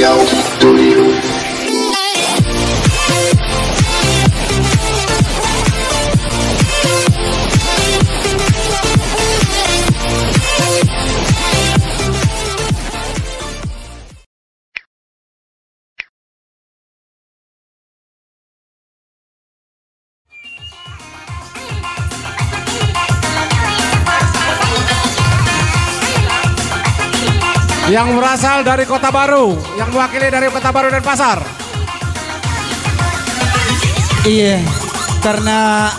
Riau Studio. Yang berasal dari Kota Baru, yang mewakili dari Kota Baru dan Pasar. Iya, karena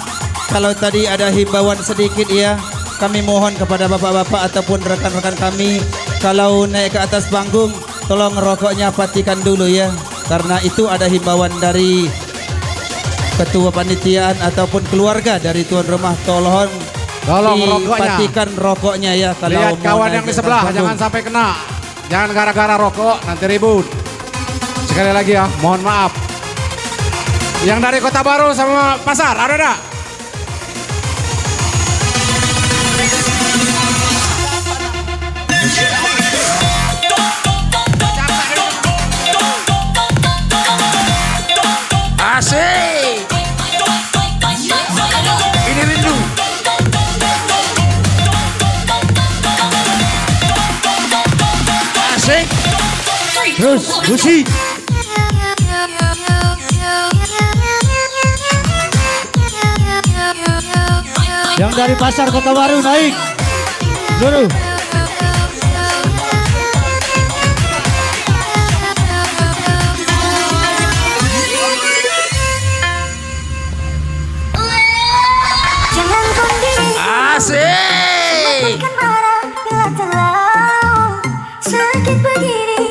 kalau tadi ada himbauan sedikit ya, kami mohon kepada bapak-bapak ataupun rekan-rekan kami, kalau naik ke atas panggung, tolong rokoknya patikan dulu ya. Karena itu ada himbauan dari ketua panitiaan ataupun keluarga dari tuan rumah, tolong dipatikan rokoknya ya. Kalau lihat kawan yang di sebelah, jangan sampai kena. Jangan gara-gara rokok nanti ribut. Sekali lagi ya, mohon maaf. Yang dari Kota Baru sama Pasar, ada enggak? Asik. Ini rindu. Asik. Terus musik. Yang dari Pasar Kota Baru naik dulu. Asik. Sakit begini.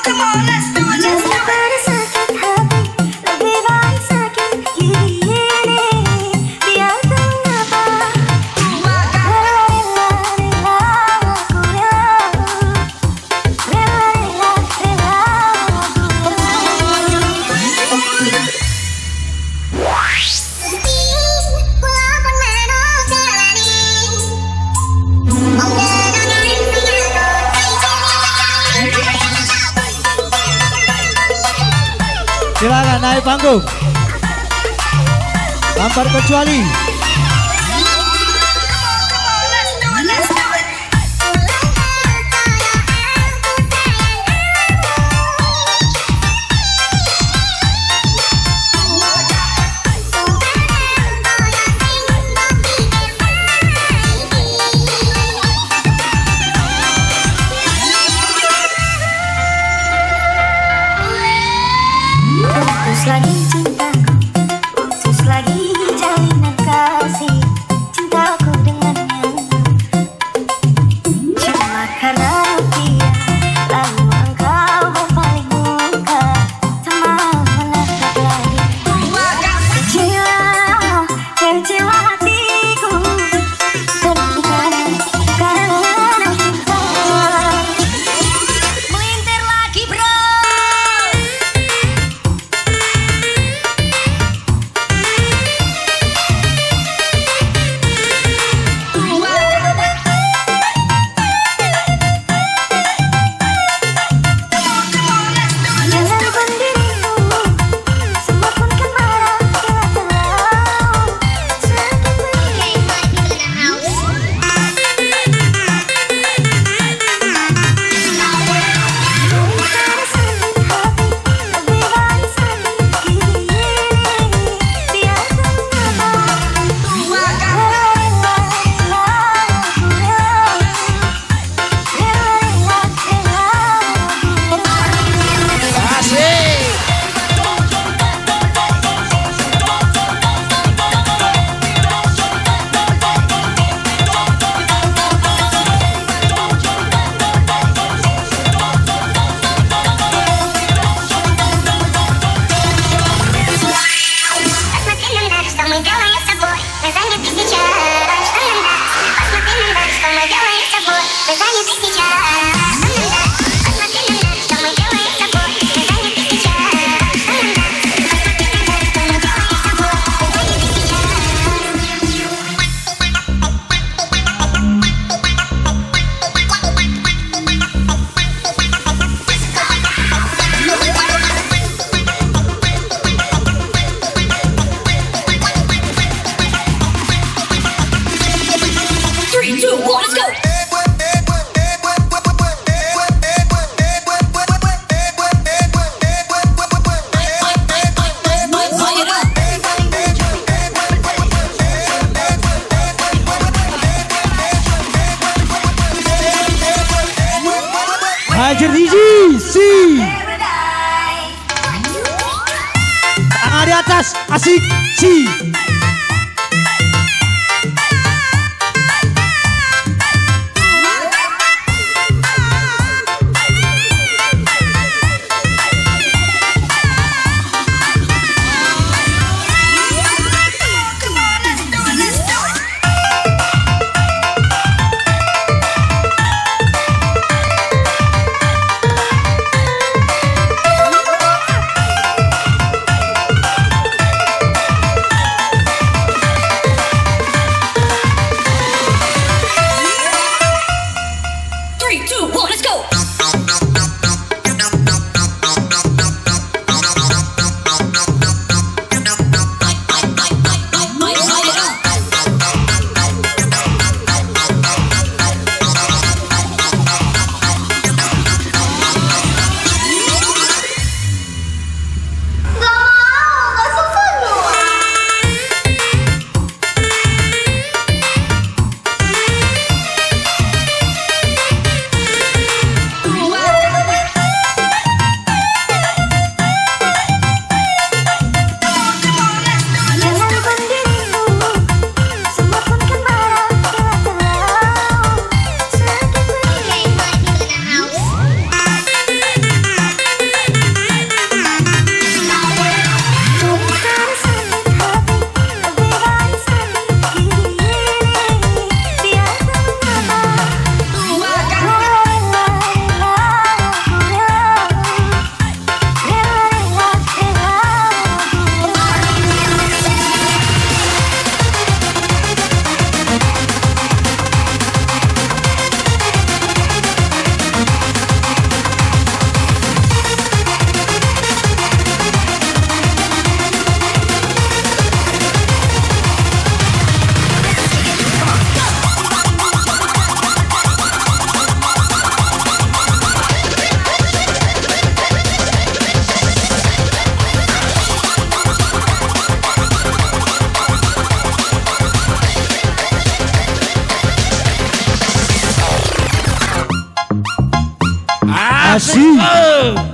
Come on, let's do it. Daripada sakit hati, lebih baik sakit gini. Biar kenapa? Rela, aku rela. Silakan naik panggung. Tanpa kecuali. Putus lagi cintaku, putus lagi jalinan kau. Jeriji, si. Tangan di atas, asik, si. Asik.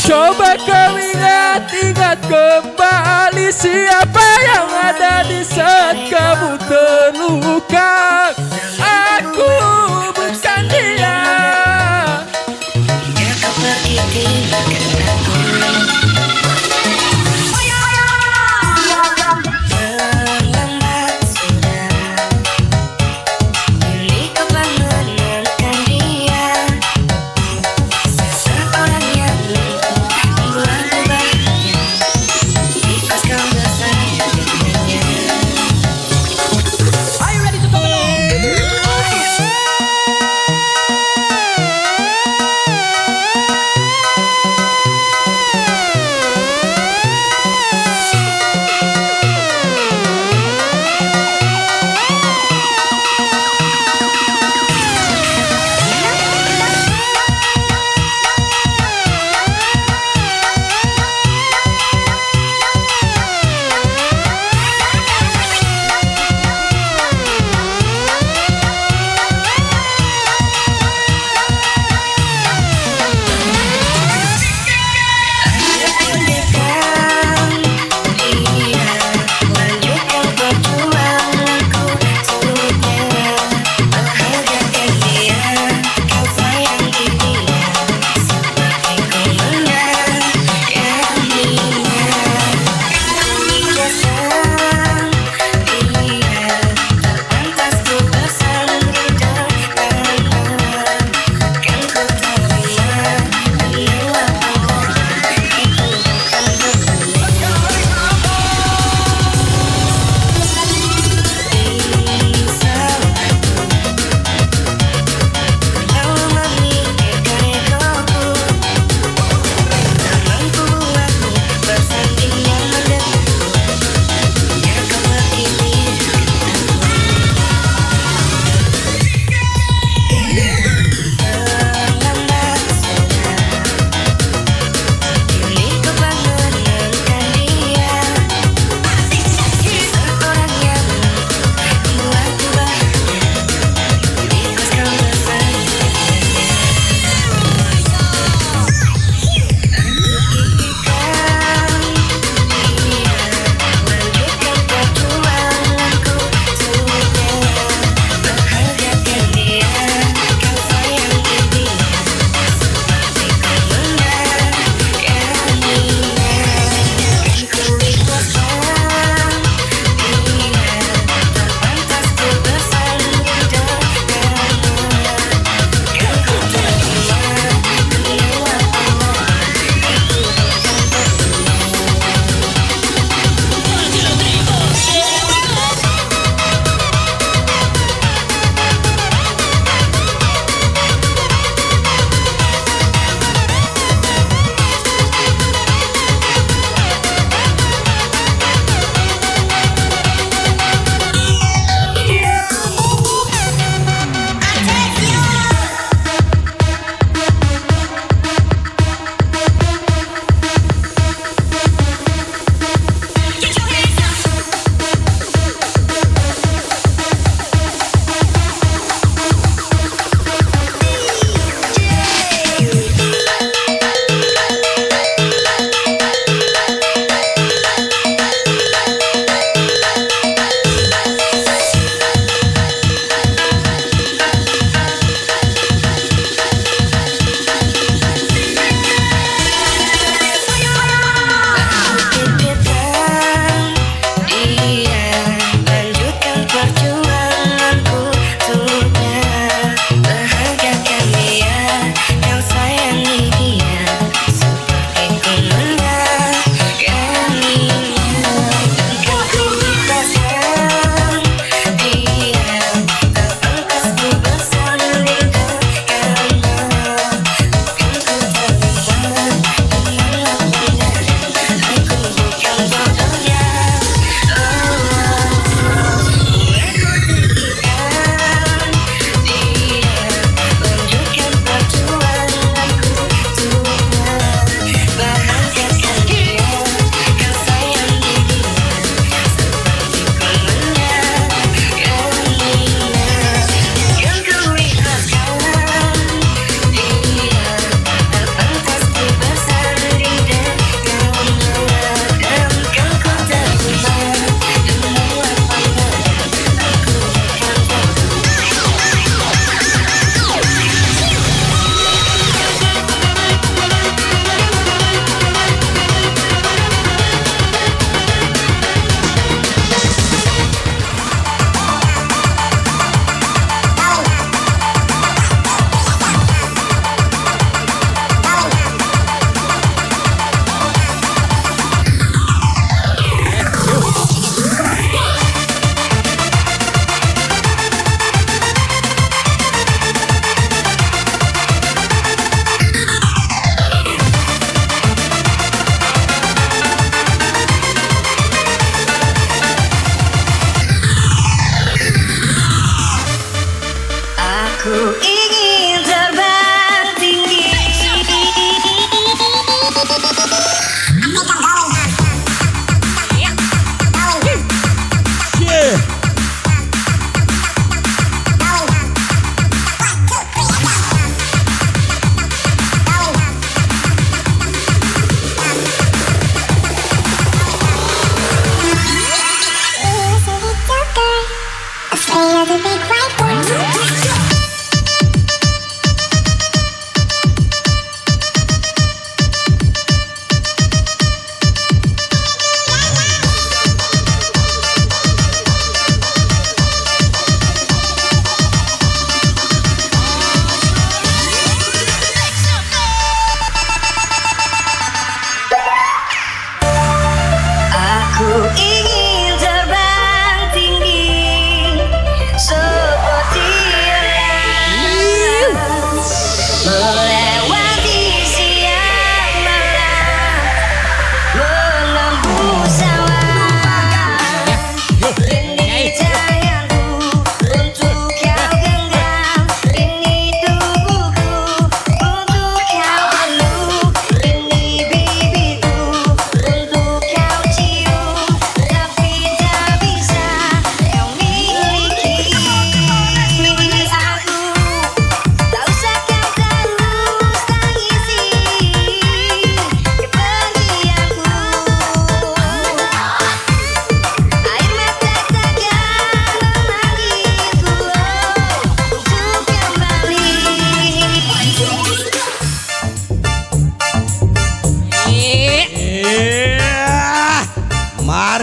Coba kau ingat kembali siapa yang ada di saat kamu terluka. Aku bukan dia. Jika kau pergi tinggalkan aku. Terlambat sudah. Kini kau mengenalkan dia. Seseorang yang membuatku bahagia. Because kau bersama dengannya. Are you ready to come along?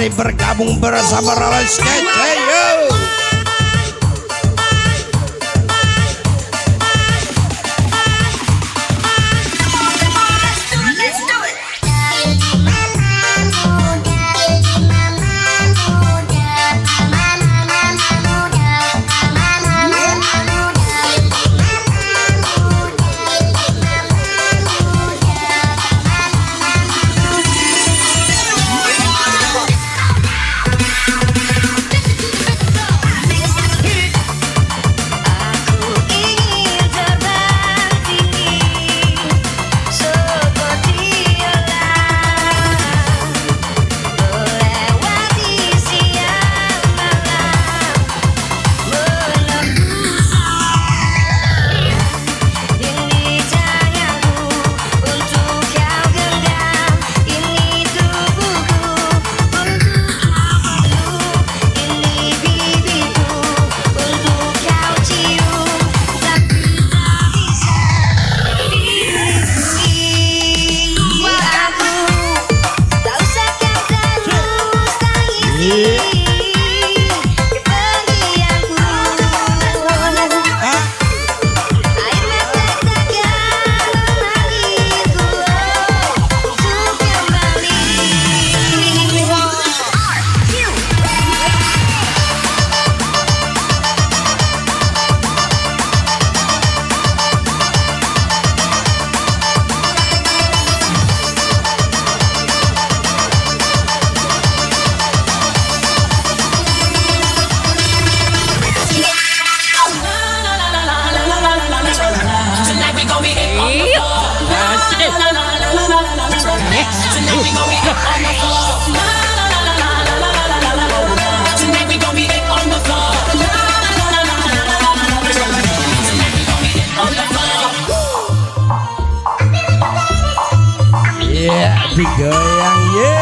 mari bergabung bersama Rollers Kece. Yo. Digoyang ye.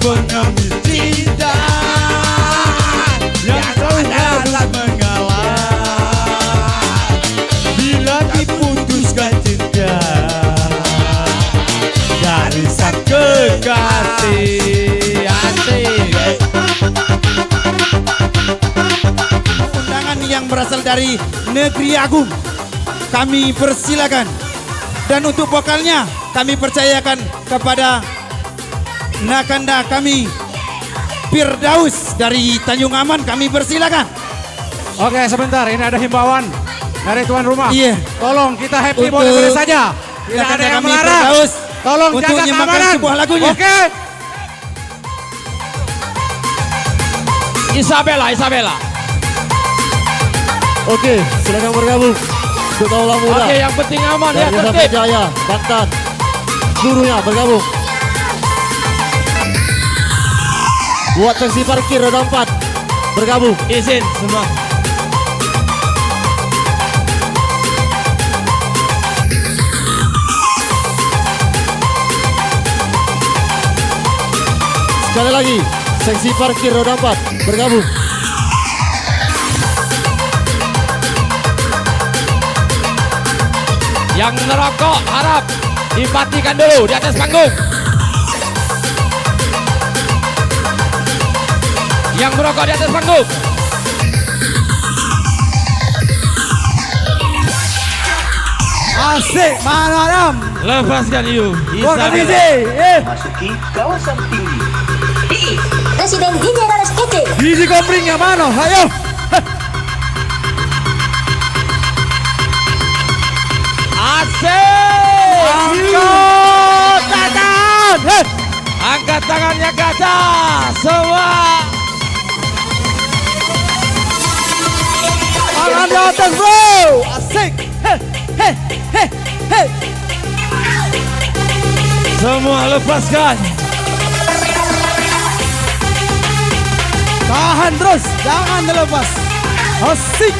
pengemis cinta yang selalu harus mengalah bila diputuskan cinta dari sang kekasih. Asik. Undangan yang berasal dari Negeri Agung kami persilakan. Dan untuk vokalnya kami percayakan kepada Nakanda kami Firdaus dari Tanjung Aman, kami persilakan. Oke, sebentar, ini ada himbauan dari tuan rumah. Iya. Tolong kita happy Untuk boleh-boleh saja. Tidak ada Nakanda yang kami melarang. Firdaus Tolong untuk jaga menyimakkan keamanan. sebuah lagunya. Oke. Isabella. Oke, silakan bergabung. Untuk kaulah muda. Oke, yang penting aman ya, Dari Desa tertib. Jaya, Banten. Seluruhnya bergabung. Buat seksi parkir roda 4 bergabung. Izin semua. Sekali lagi, seksi parkir roda 4 bergabung. Yang merokok harap dimatikan dulu di atas panggung. Yang merokok di atas panggung. Asik, malam. Lepaskan you. Masuki kawasan tinggi. Presiden DJ Roles Kece. Biji kopling yang mana? Ayo. Asik. Angkat tangan. Angkat tangannya ke atas. Semua. Tangan di atas bro. Asik. Semua lepaskan. Tahan terus, jangan dilepas. Asik.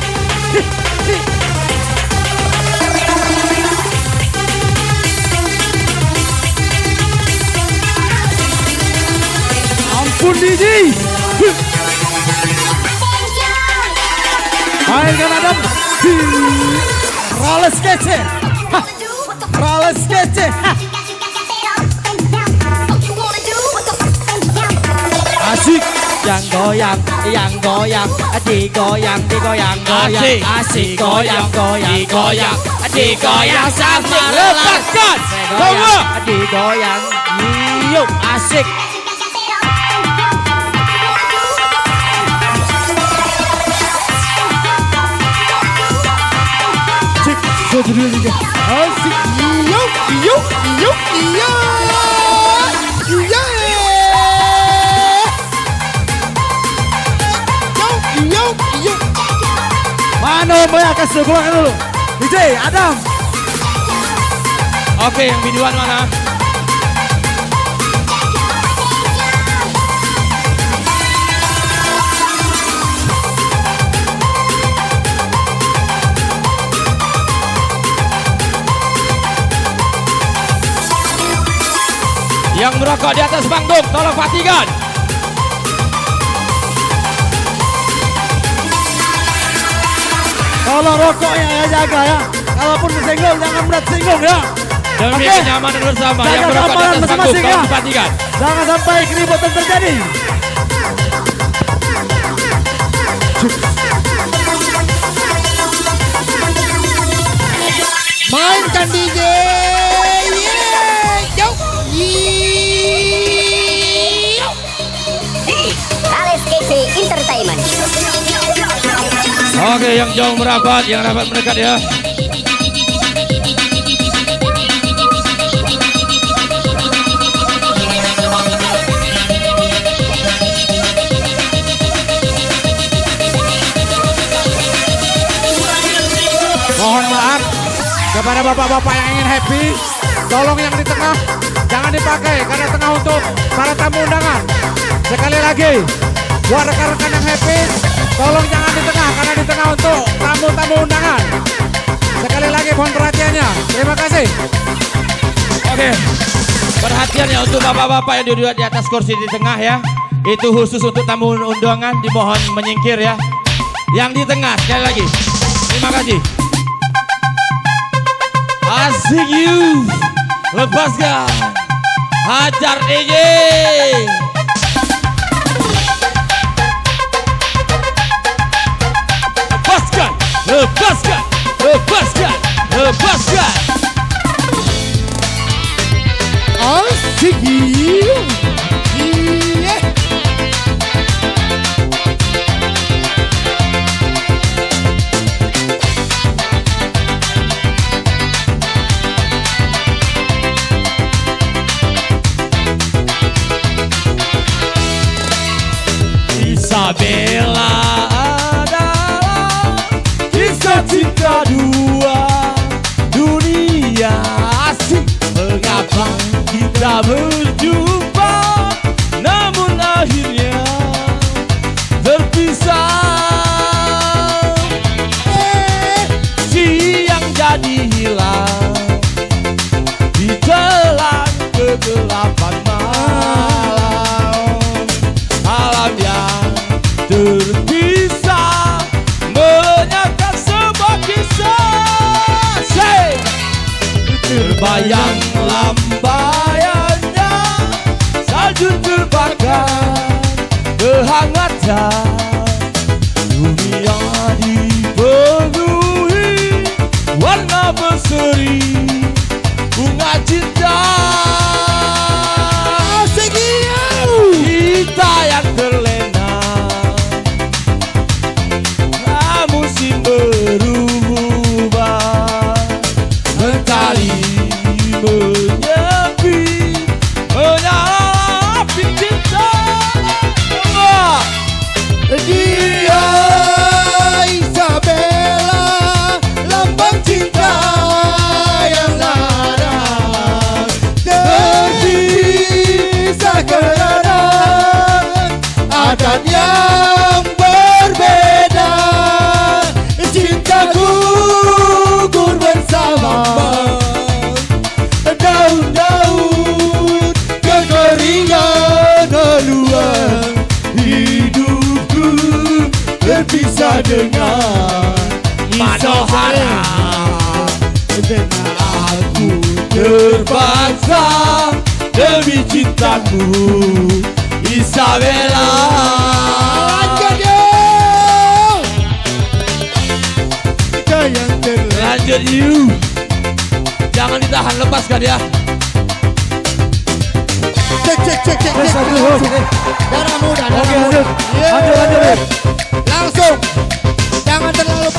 Ampun Didi. Mainkan Adam. Roles Kece. Roles Kece. Asik. Yang goyang, digoyang, goyang. Asik goyang, digoyang, digoyang sama lepaskan. Semua. Digoyang. Yuk, asik. Cik, 1, 2, 3. Asik. Yuk. Mana Mbak kasih keluarkan dulu. DJ Adam. Oke, yang videoan mana? Yang merokok di atas panggung, tolong perhatikan. Kalau rokok yang jaga ya. Kalaupun kesenggol jangan berat singgung ya. Demi Oke. kenyamanan bersama, Jaga yang merokok di keamanan atas panggung, masing-masing, tolong ya. perhatikan. Jangan sampai keributan terjadi. Mainkan DJ. Roles Kece Entertainment. Oke, yang jauh merapat, yang rapat mendekat ya. Mohon maaf kepada bapak-bapak yang ingin happy, tolong yang di tengah jangan dipakai karena tengah untuk para tamu undangan. Sekali lagi, buat rekan-rekan yang happy, tolong jangan di tengah karena di tengah untuk tamu-tamu undangan. Sekali lagi mohon perhatiannya. Terima kasih. Oke. Perhatian ya untuk bapak-bapak yang duduk di atas kursi di tengah ya. Itu khusus untuk tamu undangan, dimohon menyingkir ya. Yang di tengah sekali lagi. Terima kasih. Asik you. Lepaskan. Hajar DJ. Lepaskan. Lepaskan. Lepaskan. Lepaskan. Asik you. Yeah. Isabella adalah kisah cinta dua dunia asik. Mengapa kita berjumpa namun akhirnya terpisah? Siang jadi hilang ditelan kegelapan malam. Alam yang terpisah menyatakan sebuah kisah. Terbayang lambayannya salju terbakar kehangatan. Dunia dipenuhi warna berseri bunga cinta. Kita yang terlena musim berubah, mentari menyepi, menyala api cinta. Dia Isabella, lambang cinta yang laras, terpisah karena adat yang berbeda. Cintaku gugur bersama daun-daun kekeringan haluan. Hidupku terpisah dengan Manohara, dan aku terpaksa demi cintaku Isabella. Lanjut you. Jangan ditahan, lepaskan ya. Cek. Darah muda. Lanjut. Langsung. Jangan terlalu.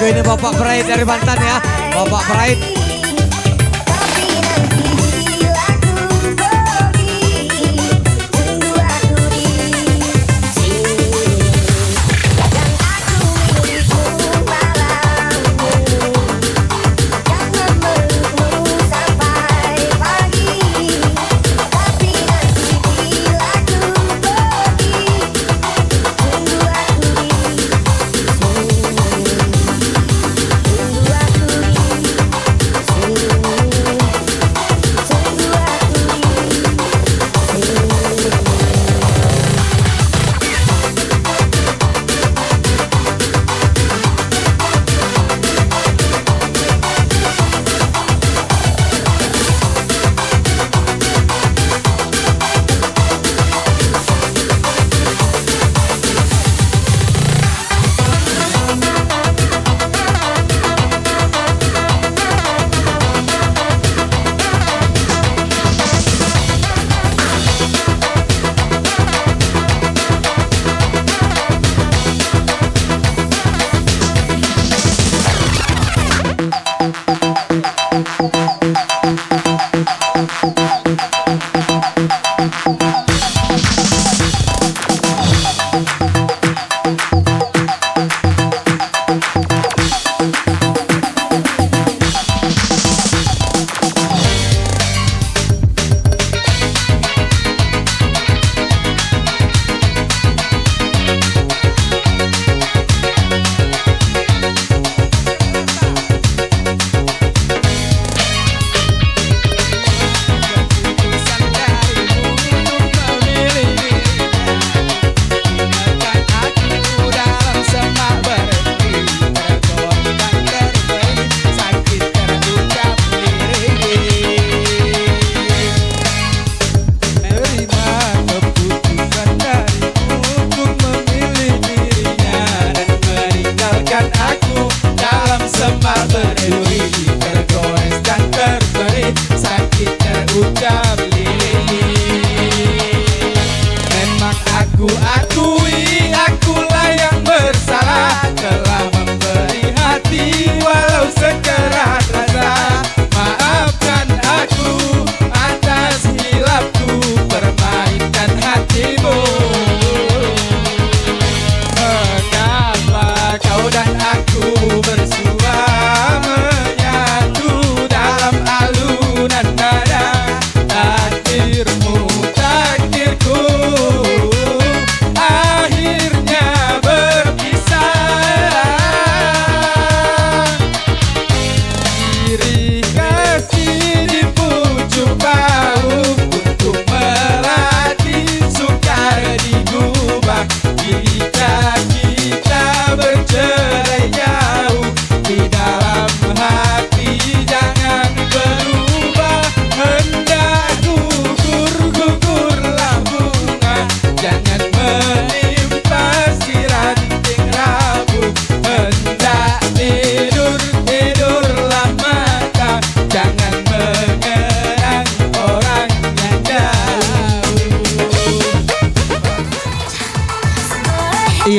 lagu ini Bapak Pride dari Banten ya. Bapak Pride.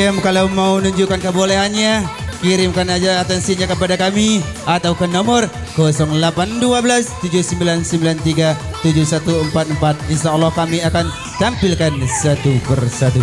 PM kalau mau menunjukkan kebolehannya, kirimkan aja atensinya kepada kami atau ke nomor 0812 7993 7144. Insya Allah kami akan tampilkan satu persatu.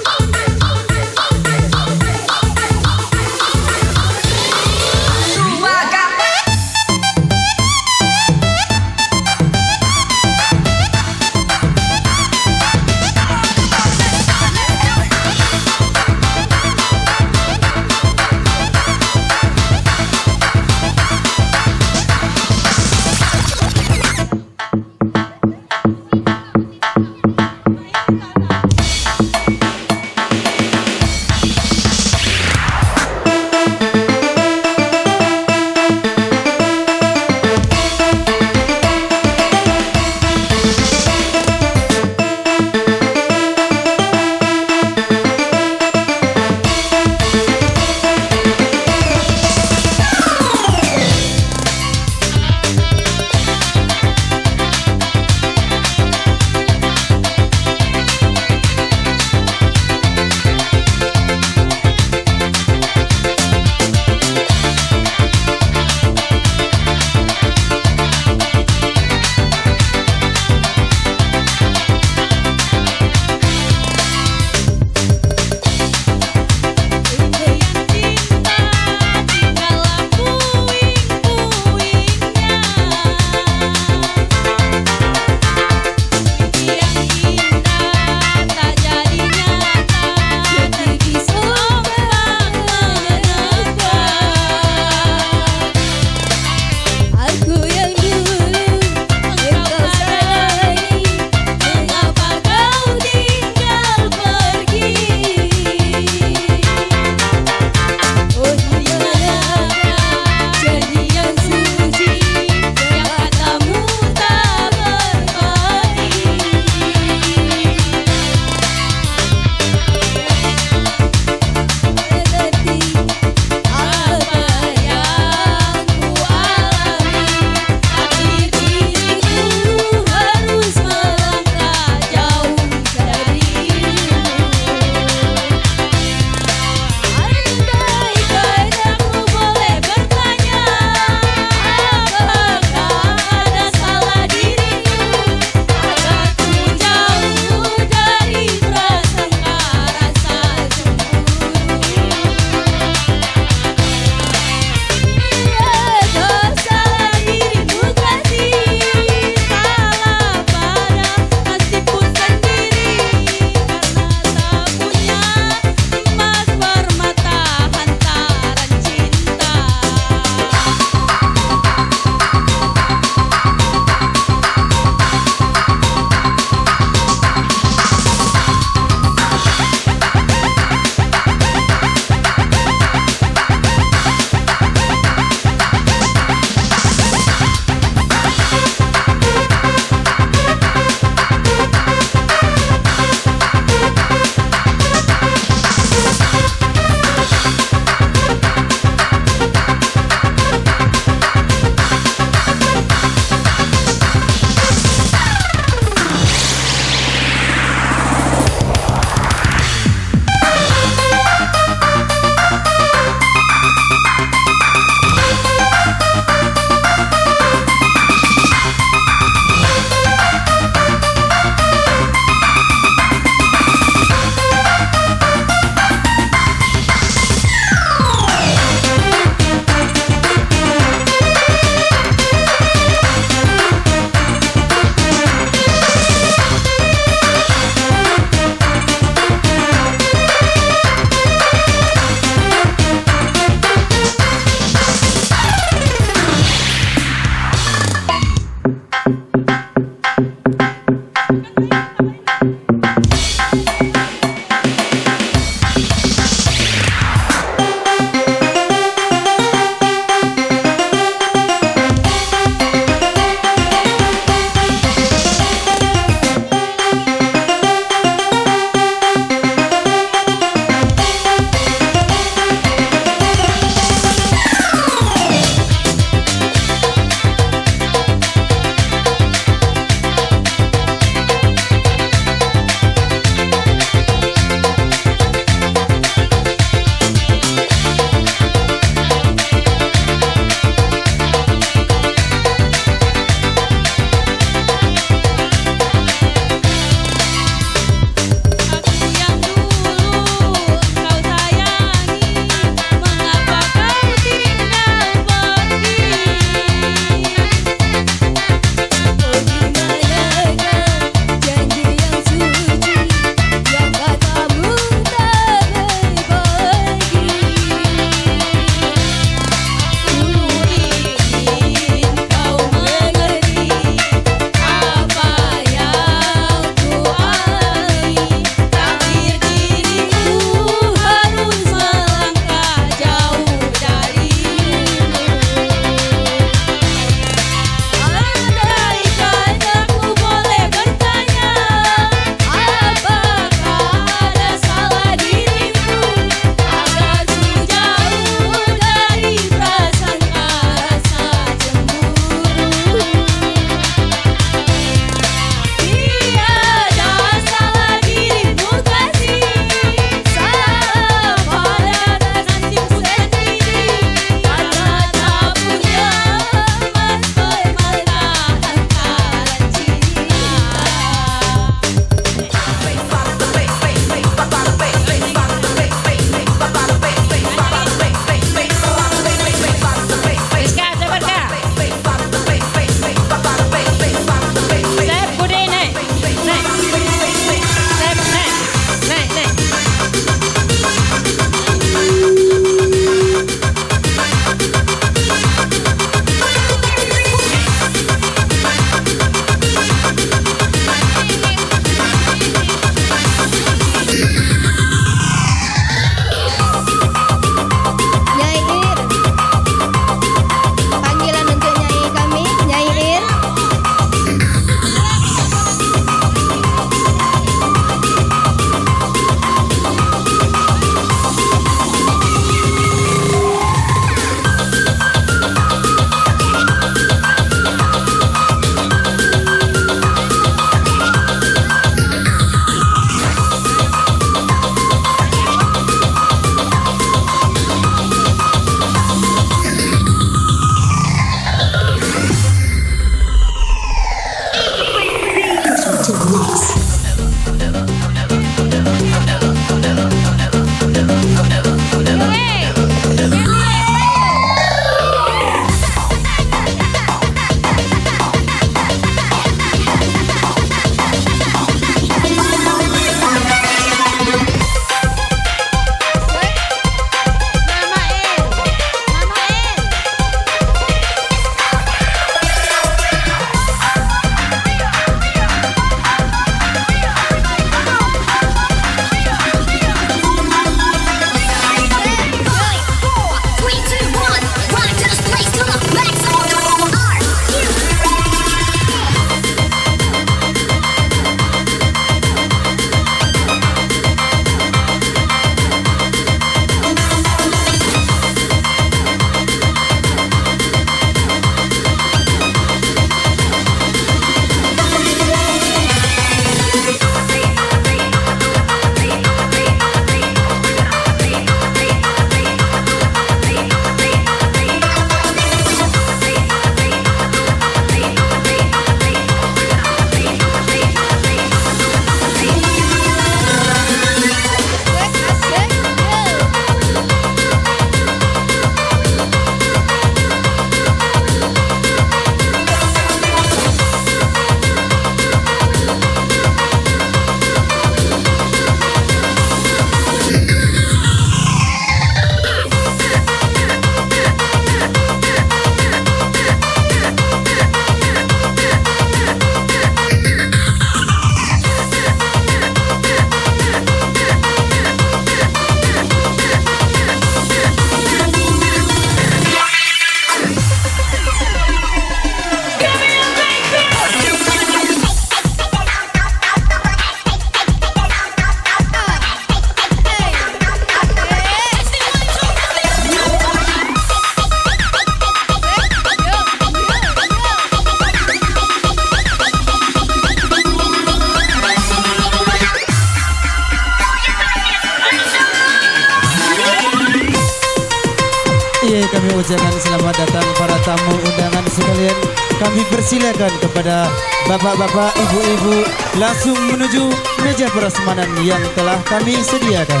Oke, kami ucapkan selamat datang para tamu undangan sekalian. Kami persilakan kepada bapak-bapak, ibu-ibu langsung menuju meja prasmanan yang telah kami sediakan.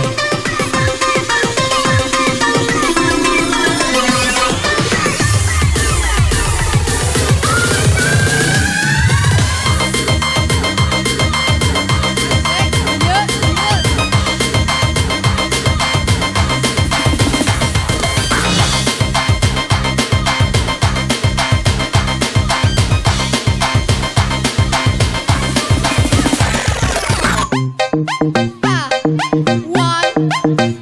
One.